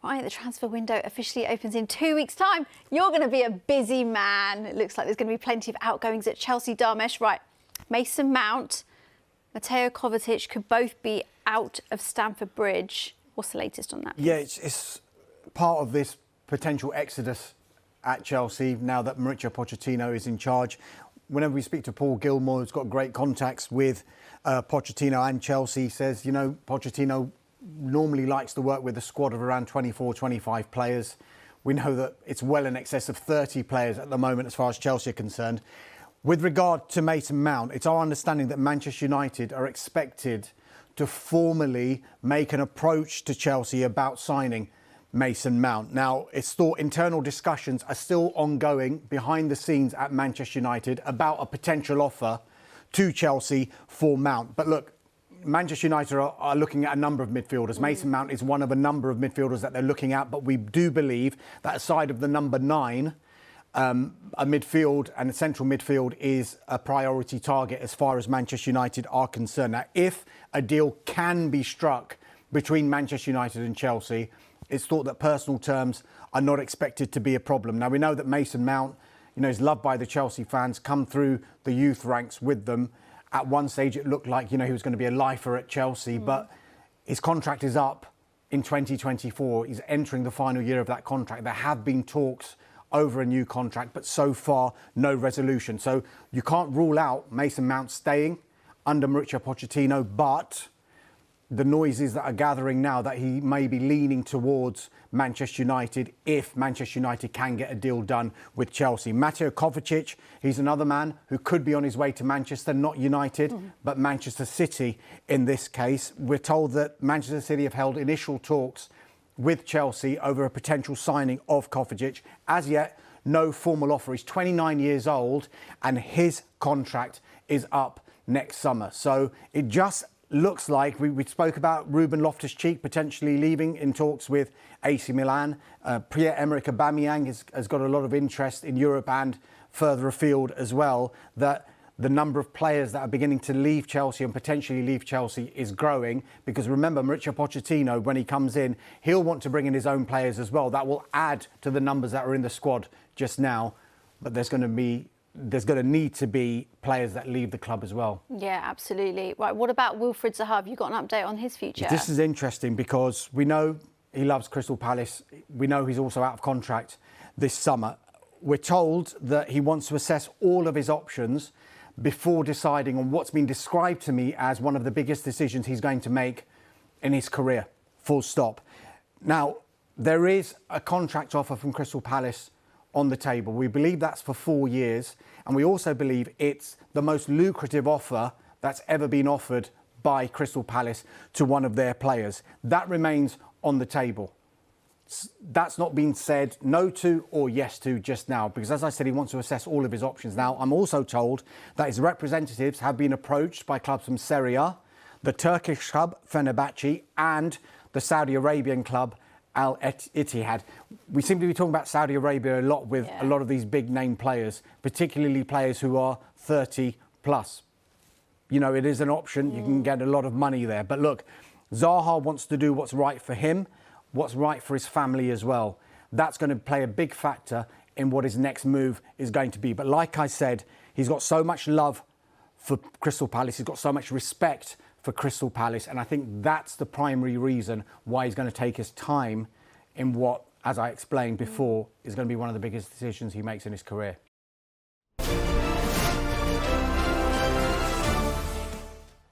Right, the transfer window officially opens in 2 weeks' time. You're going to be a busy man. It looks like there's going to be plenty of outgoings at Chelsea. Dharmesh, right, Mason Mount, Mateo Kovacic could both be out of Stamford Bridge. What's the latest on that, please? Yeah, it's part of this potential exodus at Chelsea now that Mauricio Pochettino is in charge. Whenever we speak to Paul Gilmore, who's got great contacts with Pochettino and Chelsea, he says, you know, Pochettino normally likes to work with a squad of around 24, 25 players. We know that it's well in excess of 30 players at the moment as far as Chelsea are concerned. With regard to Mason Mount, it's our understanding that Manchester United are expected to formally make an approach to Chelsea about signing Mason Mount. Now, it's thought internal discussions are still ongoing behind the scenes at Manchester United about a potential offer to Chelsea for Mount. But look, Manchester United are looking at a number of midfielders. Mason Mount is one of a number of midfielders that they're looking at, but we do believe that aside of the number 9, a midfield and a central midfield is a priority target as far as Manchester United are concerned. Now, if a deal can be struck between Manchester United and Chelsea, it's thought that personal terms are not expected to be a problem. Now, we know that Mason Mount, you know, is loved by the Chelsea fans, come through the youth ranks with them. At one stage, it looked like, you know, he was going to be a lifer at Chelsea, but his contract is up in 2024. He's entering the final year of that contract. There have been talks over a new contract, but so far, no resolution. So you can't rule out Mason Mount staying under Mauricio Pochettino, but the noises that are gathering now that he may be leaning towards Manchester United if Manchester United can get a deal done with Chelsea. Mateo Kovacic, he's another man who could be on his way to Manchester, not United, but Manchester City in this case. We're told that Manchester City have held initial talks with Chelsea over a potential signing of Kovacic. As yet, no formal offer. He's 29 years old and his contract is up next summer. So it just looks like we spoke about Ruben Loftus-Cheek potentially leaving in talks with AC Milan. Pierre-Emerick Aubameyang has got a lot of interest in Europe and further afield as well. That the number of players that are beginning to leave Chelsea and potentially leave Chelsea is growing because remember, Mauricio Pochettino, when he comes in, he'll want to bring in his own players as well. That will add to the numbers that are in the squad just now. But there's going to need to be players that leave the club as well. Yeah, absolutely. Right, what about Wilfred Zaha? Have you got an update on his future? This is interesting because we know he loves Crystal Palace. We know he's also out of contract this summer. We're told that he wants to assess all of his options before deciding on what's been described to me as one of the biggest decisions he's going to make in his career, full stop. Now, there is a contract offer from Crystal Palace on the table. We believe that's for 4 years, and we also believe it's the most lucrative offer that's ever been offered by Crystal Palace to one of their players. That remains on the table. That's not been said no to or yes to just now, because as I said, he wants to assess all of his options. Now, I'm also told that his representatives have been approached by clubs from Serie A, the Turkish club Fenerbahce, and the Saudi Arabian club Al Ittihad. We seem to be talking about Saudi Arabia a lot with a lot of these big name players, particularly players who are 30 plus. You know, it is an option. You can get a lot of money there. But look, Zaha wants to do what's right for him, what's right for his family as well. That's going to play a big factor in what his next move is going to be. But like I said, he's got so much love for Crystal Palace. He's got so much respect for Crystal Palace. And I think that's the primary reason why he's going to take his time in what, as I explained before, is going to be one of the biggest decisions he makes in his career.